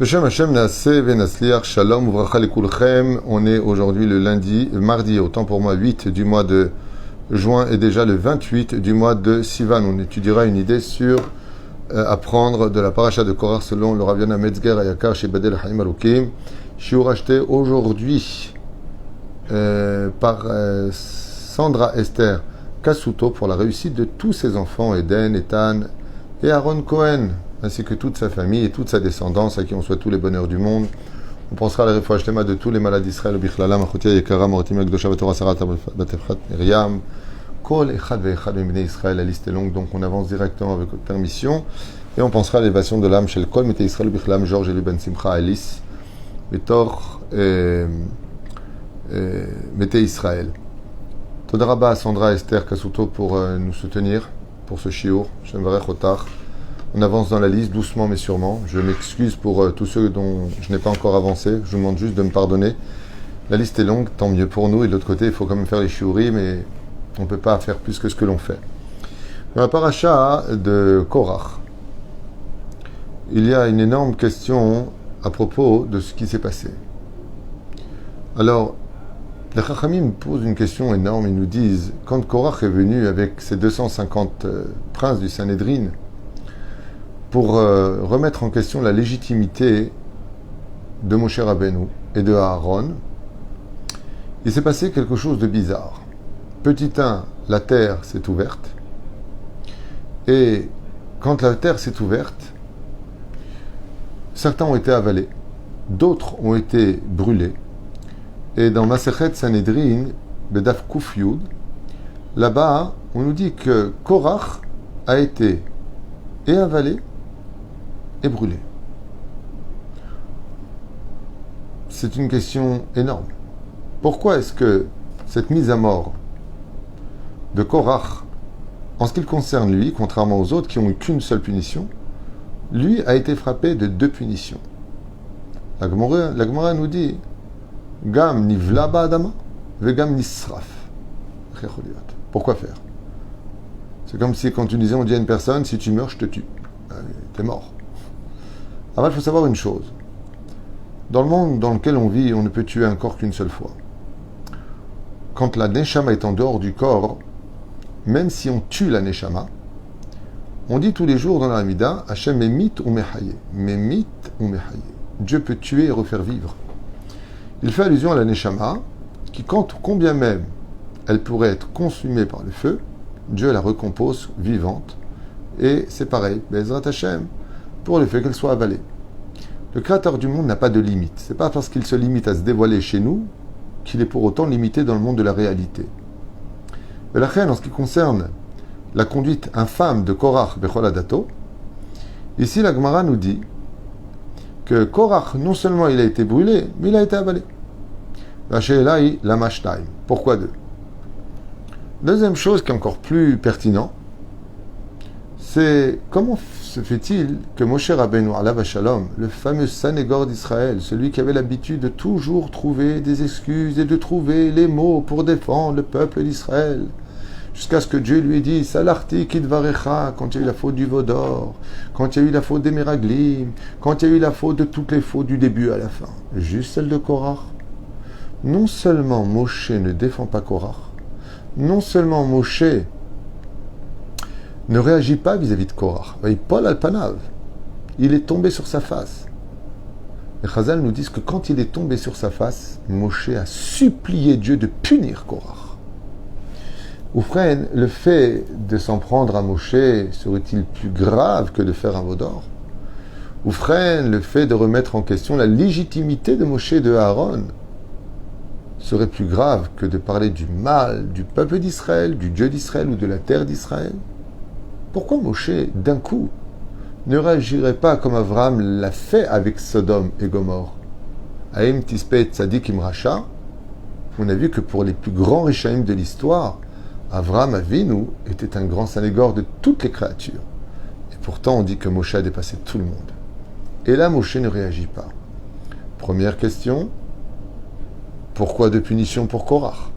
Beshem Hashem Naaseh Venasliach Shalom Uvracha Lekulchem. On est aujourd'hui mardi, autant pour moi, 8 du mois de juin et déjà le 28 du mois de Sivan. On étudiera une idée sur apprendre de la paracha de Korach selon le Rav Yonah Metzger Ayakar chez Badel Chaim Alukim. Shiur acheté aujourd'hui par Sandra Esther Kasuto pour la réussite de tous ses enfants, Eden, Ethan et Aaron Cohen, ainsi que toute sa famille et toute sa descendance, à qui on souhaite tous les bonheurs du monde. On pensera à la refouach lema de tous les malades d'Israël, Bichlala, Machotia, Yekara, Mortim, Akdosha, Vatorah, Sarat, Batefrat, Myriam, Kol, Echad, Veechad, Mibnei Israël. La liste est longue, donc on avance directement avec votre permission. Et on pensera à l'élévation de l'âme chez le Kol, Mete Israël, Bichlam, Georges, Eli Ben Simcha, Alice, Betor, Mete Israël. Todaraba à Sandra Esther Kasuto pour nous soutenir pour ce shiur. Shemvarech Otar. On avance dans la liste, doucement mais sûrement. Je m'excuse pour tous ceux dont je n'ai pas encore avancé. Je vous demande juste de me pardonner. La liste est longue, tant mieux pour nous. Et de l'autre côté, il faut quand même faire les shiurim, mais on ne peut pas faire plus que ce que l'on fait. Dans la paracha de Korach, il y a une énorme question à propos de ce qui s'est passé. Alors, les Chachamim posent une question énorme. Ils nous disent, quand Korach est venu avec ses 250 princes du Sanhédrin, pour remettre en question la légitimité de Moshe Rabbeinu et de Aaron, il s'est passé quelque chose de bizarre. Petit 1, la terre s'est ouverte, et quand la terre s'est ouverte, certains ont été avalés, d'autres ont été brûlés, et dans Masechet Sanhédrin, Bedaf Kuf Yud, là-bas, on nous dit que Korach a été et avalé et brûlé. C'est une question énorme. Pourquoi est-ce que cette mise à mort de Korach, en ce qui le concerne lui, contrairement aux autres qui n'ont eu qu'une seule punition, lui a été frappé de 2 punitions. La Gemara nous dit Gam nivla ba'adama vegam nisraf. Pourquoi faire? C'est comme si quand tu disais on dit à une personne, si tu meurs, je te tue. T'es mort. Alors il faut savoir une chose. Dans le monde dans lequel on vit, on ne peut tuer un corps qu'une seule fois. Quand la neshama est en dehors du corps, même si on tue la neshama, on dit tous les jours dans la Hamida, Hashem memit ou mehaye. Memit ou mehaye. Dieu peut tuer et refaire vivre. Il fait allusion à la neshama, qui combien même elle pourrait être consumée par le feu, Dieu la recompose vivante. Et c'est pareil, Bezrat Hashem, pour le fait qu'elle soit avalée. Le Créateur du monde n'a pas de limite. Ce n'est pas parce qu'il se limite à se dévoiler chez nous qu'il est pour autant limité dans le monde de la réalité. Mais la reine, en ce qui concerne la conduite infâme de Korach Bechol Adato, ici la Gemara nous dit que Korach, non seulement il a été brûlé, mais il a été avalé. Vachélaï Lamashtaim. Pourquoi 2? Deuxième chose qui est encore plus pertinent, c'est comment se fait-il que Moshe Rabbeinu alav Shalom, le fameux Sanégor d'Israël, celui qui avait l'habitude de toujours trouver des excuses et de trouver les mots pour défendre le peuple d'Israël, jusqu'à ce que Dieu lui ait dit Salarti kidvarecha, quand il y a eu la faute du Vaudor, quand il y a eu la faute des Meraglim, quand il y a eu la faute de toutes les fautes du début à la fin, juste celle de Korach. Non seulement Moshe ne défend pas Korach, non seulement Moshe ne réagit pas vis-à-vis de Korach. Paul al-Panav, il est tombé sur sa face. Les Chazal nous disent que quand il est tombé sur sa face, Moshe a supplié Dieu de punir Korach. Oufren, le fait de s'en prendre à Moshe serait-il plus grave que de faire un veau d'or? Oufren, le fait de remettre en question la légitimité de Moshe et de Aaron serait plus grave que de parler du mal du peuple d'Israël, du Dieu d'Israël ou de la terre d'Israël? Pourquoi Moshe, d'un coup, ne réagirait pas comme Abraham l'a fait avec Sodome et Gomorrhe? Aïm Tispet Tzadik Imracha, on a vu que pour les plus grands Rishaïm de l'histoire, Abraham Avinu était un grand Sanégor de toutes les créatures. Et pourtant, on dit que Moshe a dépassé tout le monde. Et là, Moshe ne réagit pas. Première question, pourquoi 2 punitions pour Korach?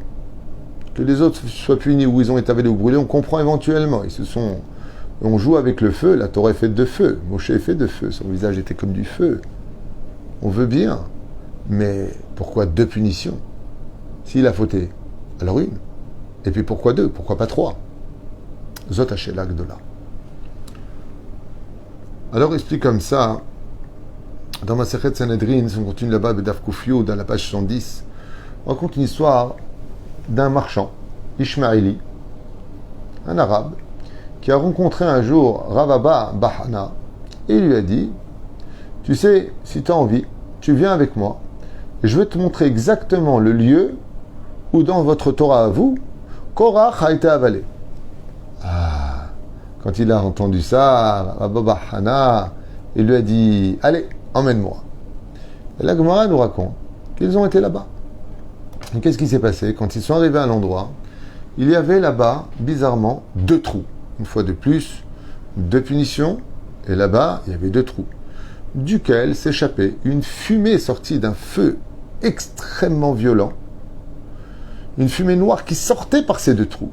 Que les autres soient punis ou ils ont été avalés ou brûlés, on comprend éventuellement. On joue avec le feu, la Torah est faite de feu, Moshe est fait de feu, son visage était comme du feu. on veut bien, mais pourquoi 2 punitions? S'il a fauté, alors 1. Et puis pourquoi 2? Pourquoi pas 3? Zot Hashela Gdola. Alors il explique comme ça, dans ma Masechet Sanhedrin, si on continue là-bas, Bedaf Koufio, dans la page 110, on raconte une histoire d'un marchand, Ishmaéli, un arabe, qui a rencontré un jour Rav Abba Bahana, et il lui a dit, tu sais, si tu as envie, tu viens avec moi, et je vais te montrer exactement le lieu où dans votre Torah à vous, Korach a été avalé. Ah, quand il a entendu ça, Rav Abba Bahana, il lui a dit, allez, emmène-moi. Et la Gemara nous raconte qu'ils ont été là-bas. Et qu'est-ce qui s'est passé? Quand ils sont arrivés à l'endroit, il y avait là-bas, bizarrement, 2 trous. Une fois de plus, 2 punitions, et là-bas, il y avait 2 trous, duquel s'échappait une fumée sortie d'un feu extrêmement violent, une fumée noire qui sortait par ces 2 trous.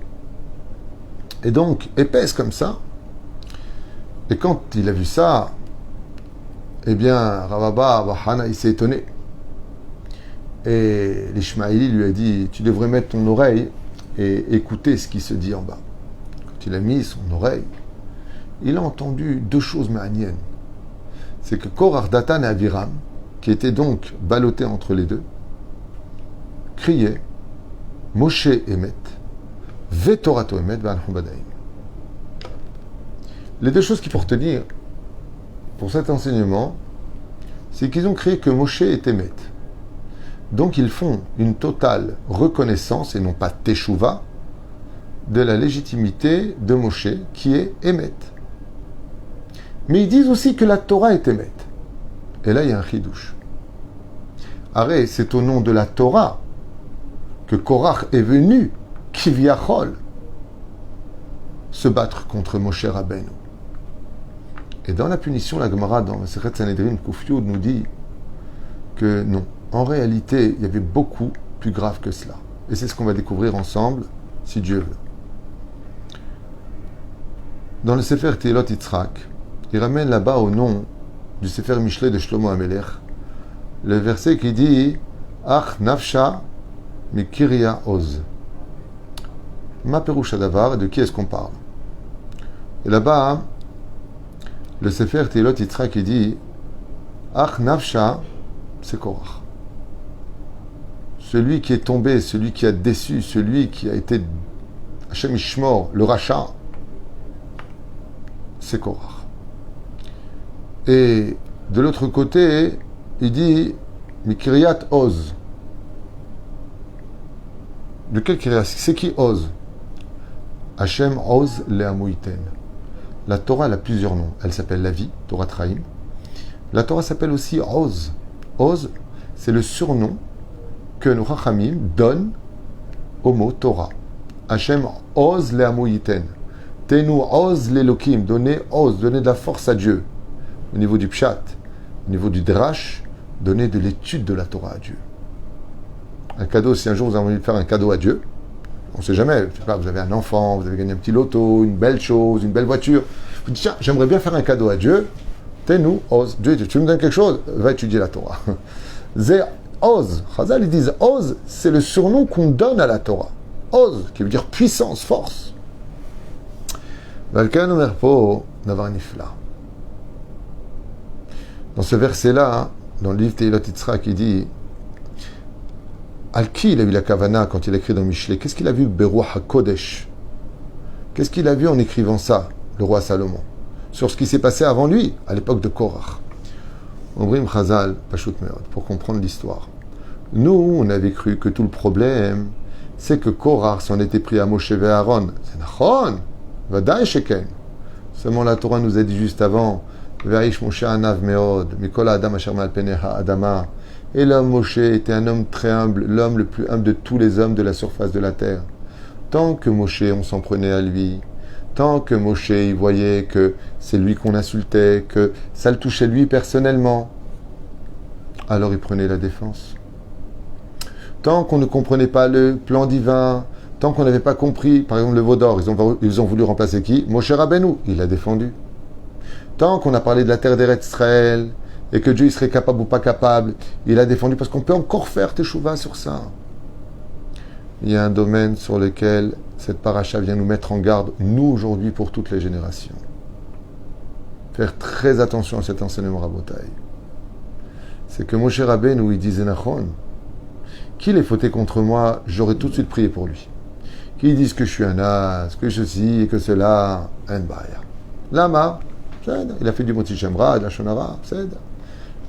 Et donc, épaisse comme ça. Et quand il a vu ça, eh bien, Rav Abba Bahana, il s'est étonné. Et l'Ishmaéli lui a dit, tu devrais mettre ton oreille et écouter ce qui se dit en bas. Quand il a mis son oreille, il a entendu 2 choses ma'aniennes. C'est que Korach, Datan et Aviram, qui étaient donc ballottés entre les 2, criaient Moshe Emet, Vetorato Emet, V'anchum Badaim. Les 2 choses qu'il faut retenir pour cet enseignement, c'est qu'ils ont crié que Moshe est Emet. Donc ils font une totale reconnaissance, et non pas teshuva, de la légitimité de Moshe, qui est Emet. Mais ils disent aussi que la Torah est Emet. Et là, il y a un chidouche. Arrête, c'est au nom de la Torah que Korach est venu, Kivyachol, se battre contre Moshe Rabbeinu. Et dans la punition, la Gemara, dans Masechet Sanhedrin, Kuf Yud, nous dit que non. En réalité, il y avait beaucoup plus grave que cela. Et c'est ce qu'on va découvrir ensemble, si Dieu veut. Dans le Sefer Tehilot Yitzhak, il ramène là-bas au nom du Sefer Mishlei de Shlomo HaMelech, le verset qui dit « Ach nafsha mikiria oz ». Ma peroucha davar, de qui est-ce qu'on parle? Et là-bas, le Sefer Tehilot Yitzhak, il dit « Ach nafsha » c'est Korach. Celui qui est tombé, celui qui a déçu, celui qui a été Hashem Ishmor, le rachat, c'est Korach. Et de l'autre côté, il dit Mikiriat Oz. De quel Kiryat? C'est qui Oz? Hashem Oz Le'amuiten. La Torah elle a plusieurs noms. Elle s'appelle la vie, Torah Traim. La Torah s'appelle aussi Oz. Oz, c'est le surnom que nos Chachamim donnent au mot Torah. Hashem Oz Le'amuiten. Tenu Oz L'Elokim. Donnez Oz, donnez de la force à Dieu. Au niveau du Pshat, au niveau du Drash, donnez de l'étude de la Torah à Dieu. Un cadeau, si un jour vous avez envie de faire un cadeau à Dieu, on ne sait jamais, je sais pas, vous avez un enfant, vous avez gagné un petit loto, une belle chose, une belle voiture. Vous dites, tiens, j'aimerais bien faire un cadeau à Dieu. Tenu Oz. Dieu, tu me donnes quelque chose? Va étudier la Torah. Zé Oz. Chazal, ils disent Oz, c'est le surnom qu'on donne à la Torah. Oz, qui veut dire puissance, force. Dans ce verset-là, dans le livre Tehilot Yitzhak, il dit Al qui il a vu la Kavana quand il a écrit dans Mishlei? Qu'est-ce qu'il a vu Beruach HaKodesh? Qu'est-ce qu'il a vu en écrivant ça, le roi Salomon? Sur ce qui s'est passé avant lui, à l'époque de Korach. Omrim Chazal, Pashut Meod, pour comprendre l'histoire. Nous, on avait cru que tout le problème, c'est que Korach s'en était pris à Moshe et Aaron. C'est Nachon, Vadaï Sheken. Seulement la Torah nous a dit juste avant Ve'aish Moshe Anav Meod, Mikol Adam Asher Ma'al Peneha Adama. Et l'homme Moshe était un homme très humble, l'homme le plus humble de tous les hommes de la surface de la terre. Tant que Moshe, on s'en prenait à lui, tant que Moshe, il voyait que c'est lui qu'on insultait, que ça le touchait lui personnellement, alors il prenait la défense. Tant qu'on ne comprenait pas le plan divin, tant qu'on n'avait pas compris, par exemple le veau d'or, ils ont voulu remplacer qui? Moshe Rabbeinu, il l'a défendu. Tant qu'on a parlé de la terre d'Eretz Israël, et que Dieu il serait capable ou pas capable, il a défendu parce qu'on peut encore faire teshuva sur ça. Il y a un domaine sur lequel cette paracha vient nous mettre en garde, nous aujourd'hui, pour toutes les générations. Faire très attention à cet enseignement Rabotai. C'est que Moshe Rabbeinu, il disait Nachon, qu'il ait fauté contre moi, j'aurais tout de suite prié pour lui. Qu'il dise que je suis un as, que ceci et que cela, un baya. Lama, il a fait du Moti Shemra, de la Shonara,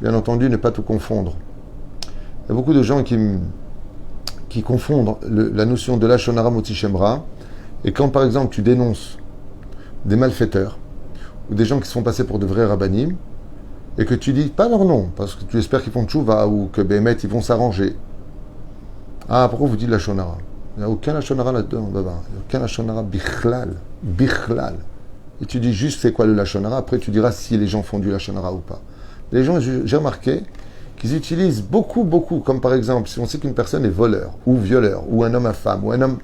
bien entendu, ne pas tout confondre. Il y a beaucoup de gens qui confondent la notion de la Shonara Moti Shemra, et quand par exemple tu dénonces des malfaiteurs, ou des gens qui se font passer pour de vrais rabbanim, et que tu dis pas leur nom, parce que tu espères qu'ils font tchouva, ou que Béhémet, ils vont s'arranger. Ah, pourquoi vous dites la Shonara? Il n'y a aucun Lachonara là-dedans, Baba. Il n'y a aucun Lachonara bichlal. Bichlal. Et tu dis juste c'est quoi le Lachonara, après tu diras si les gens font du Lachonara ou pas. Les gens, j'ai remarqué qu'ils utilisent beaucoup, comme par exemple, si on sait qu'une personne est voleur, ou violeur, ou un homme infâme, ou un homme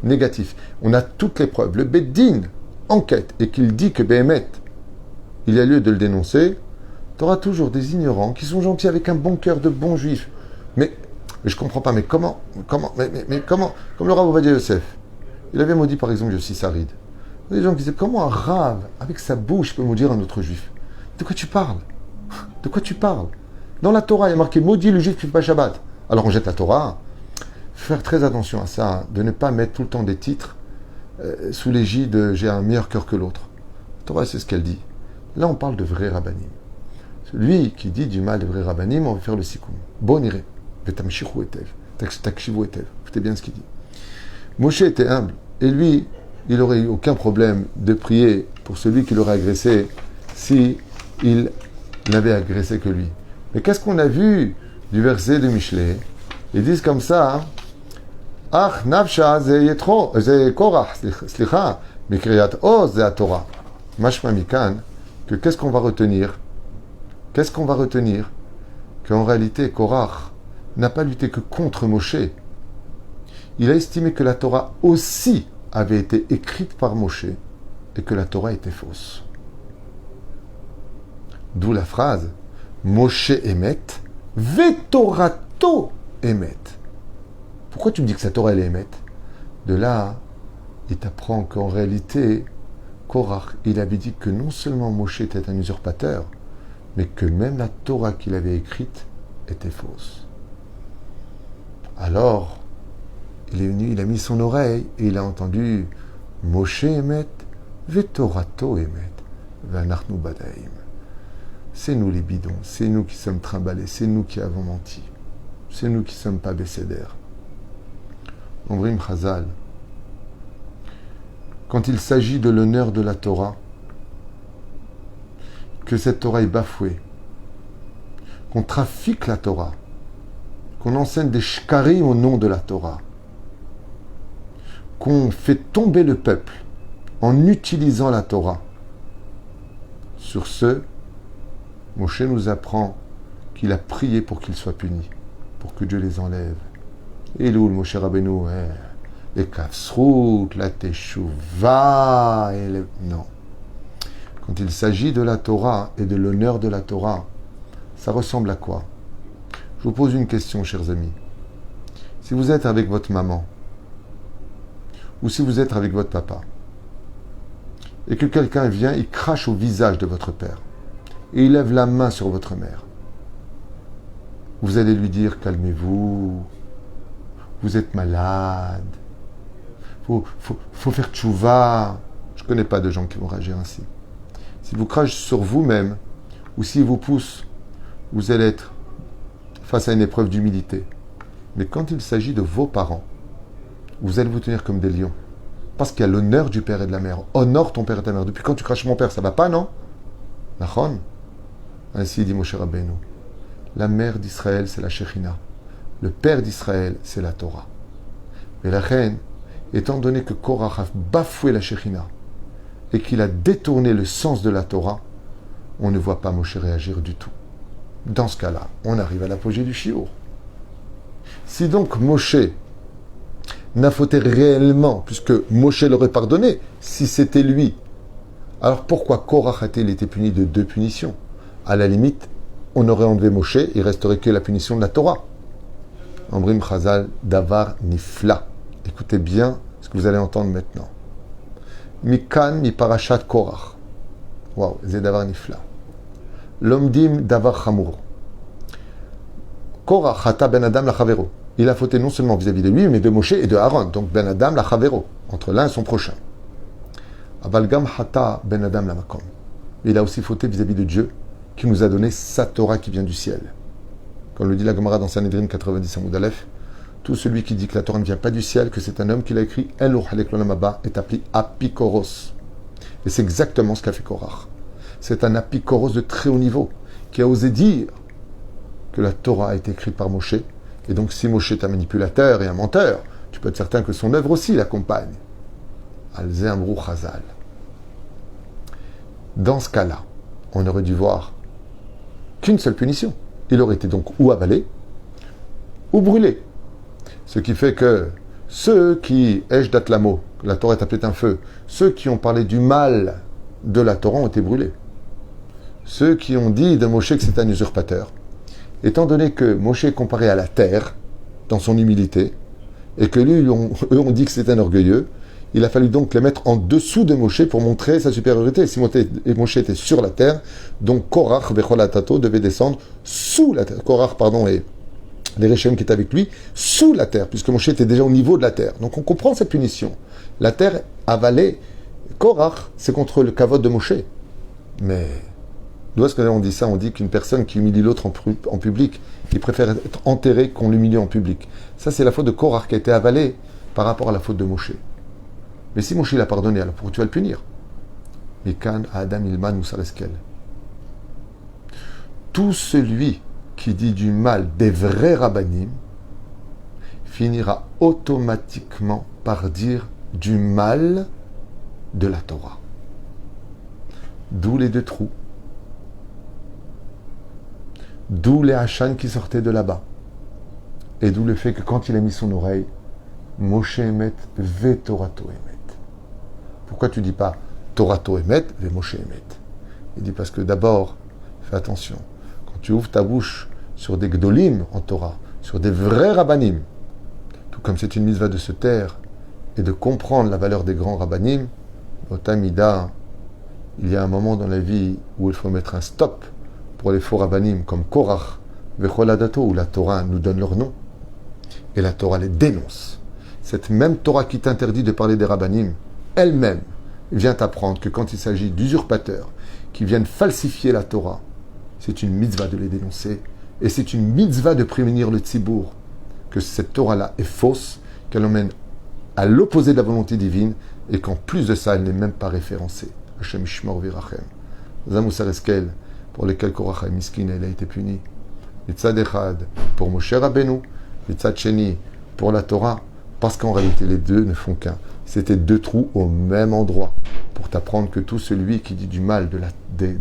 négatif, on a toutes les preuves. Le Beddin enquête et qu'il dit que Béhémet, il y a lieu de le dénoncer, tu auras toujours des ignorants qui sont gentils avec un bon cœur de bons juifs. Mais je comprends pas, mais comment, comme le Rav Ovadia Yosef, il avait maudit par exemple Yossi Sarid. Il y a des gens qui disaient, comment un Rav, avec sa bouche, peut maudire un autre juif? De quoi tu parles? De quoi tu parles? Dans la Torah, il y a marqué, maudit le juif qui ne fait pas Shabbat. Alors on jette la Torah. Faire très attention à ça, de ne pas mettre tout le temps des titres sous l'égide de j'ai un meilleur cœur que l'autre. La Torah, c'est ce qu'elle dit. Là, on parle de vrais rabbanim. Celui qui dit du mal de vrais rabbanim, on va faire le sikoum. Bon iré. Écoutez bien ce qu'il dit. Moshe était humble, et lui, il n'aurait eu aucun problème de prier pour celui qui l'aurait agressé si il n'avait agressé que lui. Mais qu'est-ce qu'on a vu du verset de Michelet? Ils disent comme ça, Ach nafsha ze yetro, ze korach, slicha, mikriyat oz ze Torah. Mashma mikan, que qu'est-ce qu'on va retenir? Qu'est-ce qu'on va retenir? Qu'en réalité, Korach n'a pas lutté que contre Moshe. Il a estimé que la Torah aussi avait été écrite par Moshe et que la Torah était fausse. D'où la phrase Moshe émet, Vetorato émet. Pourquoi tu me dis que sa Torah elle est émet? De là, il t'apprend qu'en réalité, Korach, il avait dit que non seulement Moshe était un usurpateur, mais que même la Torah qu'il avait écrite était fausse. Alors, il est venu, il a mis son oreille et il a entendu Moshe émet, Vetorato émet, Vanachnu badaim. C'est nous les bidons, c'est nous qui sommes trimballés, c'est nous qui avons menti, c'est nous qui ne sommes pas bécédères. Ombrim Chazal, quand il s'agit de l'honneur de la Torah, que cette Torah est bafouée, qu'on trafique la Torah, qu'on enseigne des shkarim au nom de la Torah, qu'on fait tomber le peuple en utilisant la Torah. Sur ce, Moshe nous apprend qu'il a prié pour qu'ils soient punis, pour que Dieu les enlève. Et l'oul Moshe Rabbeinu, les kafsrout, la teshuva, non. Quand il s'agit de la Torah et de l'honneur de la Torah, ça ressemble à quoi? Je vous pose une question, chers amis. Si vous êtes avec votre maman, ou si vous êtes avec votre papa, et que quelqu'un vient, il crache au visage de votre père, et il lève la main sur votre mère, vous allez lui dire, calmez-vous, vous êtes malade, faut faire tchouva. Je ne connais pas de gens qui vont réagir ainsi. S'il vous crache sur vous-même, ou s'il vous pousse, vous allez être face à une épreuve d'humilité. Mais quand il s'agit de vos parents, vous allez vous tenir comme des lions. Parce qu'il y a l'honneur du père et de la mère. Honore ton père et ta mère. Depuis quand tu craches mon père, ça va pas, non? Nachon. Ainsi dit Moshe Rabbeinu. La mère d'Israël, c'est la Shekhinah. Le père d'Israël, c'est la Torah. Mais la reine, étant donné que Korach a bafoué la Shekhinah et qu'il a détourné le sens de la Torah, on ne voit pas Moshe réagir du tout. Dans ce cas-là, on arrive à l'apogée du Shiur. Si donc Moshe n'a fauté réellement, puisque Moshe l'aurait pardonné, si c'était lui, alors pourquoi Korach a-t-il été puni de 2 punitions? À la limite, on aurait enlevé Moshe, il resterait que la punition de la Torah. Ambrim Chazal, Davar Nifla. Écoutez bien ce que vous allez entendre maintenant. Mikan mi parashat Korach. Waouh, c'est Davar Nifla. L'omdim Davar Chamour. Korach hata ben Adam la Chavero. Il a fauté non seulement vis-à-vis de lui, mais de Moshe et de Aaron. Donc ben Adam la Chavero, entre l'un et son prochain. Avalgam hata ben Adam la Makom. Il a aussi fauté vis-à-vis de Dieu, qui nous a donné sa Torah qui vient du ciel. Comme le dit la Gemara dans Sanhedrin 90 Amoud Aleph, tout celui qui dit que la Torah ne vient pas du ciel, que c'est un homme qui l'a écrit, est appelé apikoros. Et c'est exactement ce qu'a fait Korach. C'est un apikoros de très haut niveau, qui a osé dire que la Torah a été écrite par Moshe. Et donc si Moshe est un manipulateur et un menteur, tu peux être certain que son œuvre aussi l'accompagne. Al-Ze Amrou Chazal. Dans ce cas-là, on aurait dû voir qu'une seule punition. Il aurait été donc ou avalé, ou brûlé. Ce qui fait que ceux qui, Ejdat Lamo, la Torah est appelée un feu, ceux qui ont parlé du mal de la Torah ont été brûlés. Ceux qui ont dit de Moshe que c'est un usurpateur, étant donné que Moshe est comparé à la terre, dans son humilité, et que eux ont dit que c'est un orgueilleux, il a fallu donc les mettre en dessous de Moshe pour montrer sa supériorité. Si Moshe était sur la terre, donc Korach, Vecholatato, devait descendre sous la terre. Korach, pardon, et les Réchem qui étaient avec lui, sous la terre, puisque Moshe était déjà au niveau de la terre. Donc on comprend cette punition. La terre avalée, Korach, c'est contre le kavod de Moshe. Mais d'où est-ce qu'on dit ça? On dit qu'une personne qui humilie l'autre en public, il préfère être enterré qu'on l'humilie en public. Ça, c'est la faute de Korach qui a été avalée par rapport à la faute de Moshe. Mais si Moshe l'a pardonné, alors pourquoi tu vas le punir? Mikan Adam Ilman Moussareskel. Tout celui qui dit du mal des vrais rabbanim finira automatiquement par dire du mal de la Torah. D'où les deux trous. D'où les hachan qui sortaient de là-bas. Et d'où le fait que quand il a mis son oreille, Moshe Emet ve Torato Emet. Pourquoi tu dis pas Torato Emet ve Moshe Emet? Il dit parce que d'abord, fais attention, quand tu ouvres ta bouche sur des gdolim en Torah, sur des vrais rabbanim, tout comme c'est une mitzvah de se taire et de comprendre la valeur des grands rabbanim, au Tamida, il y a un moment dans la vie où il faut mettre un stop pour les faux rabbanim comme Korach, Vecholadato, où la Torah nous donne leur nom, et la Torah les dénonce. Cette même Torah qui t'interdit de parler des rabbanim, elle-même vient t'apprendre que quand il s'agit d'usurpateurs qui viennent falsifier la Torah, c'est une mitzvah de les dénoncer, et c'est une mitzvah de prévenir le tzibour que cette Torah-là est fausse, qu'elle emmène à l'opposé de la volonté divine, et qu'en plus de ça, elle n'est même pas référencée. Hashem Shmor Virachem. Zamoussar Eskel, pour lesquels Korach Miskin elle a été puni. Mitzad Echad, pour Moshe Rabbeinu, Mitzad Sheni, pour la Torah, parce qu'en réalité, les deux ne font qu'un. C'était deux trous au même endroit, pour t'apprendre que tout celui qui dit du mal des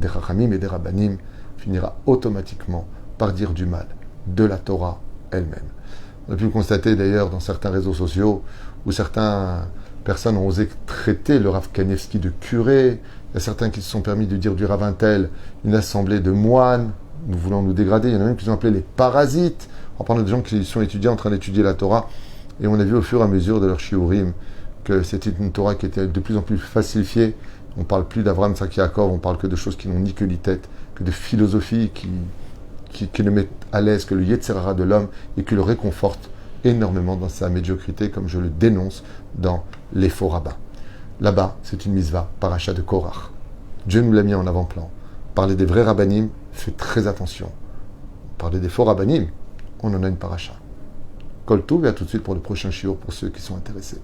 Chachamim et des Rabbanim finira automatiquement par dire du mal de la Torah elle-même. On a pu le constater d'ailleurs dans certains réseaux sociaux où certaines personnes ont osé traiter le Rav Kanievski de curé. Il y a certains qui se sont permis de dire du Rav Intel une assemblée de moines, nous voulons nous dégrader. Il y en a même qui ont appelé les parasites, en parlant de gens qui sont étudiants en train d'étudier la Torah. Et on a vu au fur et à mesure de leur shiurim que c'était une Torah qui était de plus en plus falsifiée. On ne parle plus d'Avraham Tzak Yaakov, on parle que de choses qui n'ont ni queue ni tête, que de philosophie qui le mettent à l'aise, que le Yetzer Hara de l'homme et qui le réconforte énormément dans sa médiocrité, comme je le dénonce dans les faux rabbins. Là-bas, c'est une mitzvah, paracha de Korach. Dieu nous l'a mis en avant-plan. Parler des vrais rabbanim, faites très attention. Parler des faux rabbanim, on en a une paracha. Kol Tov, et à tout de suite pour le prochain shiur pour ceux qui sont intéressés.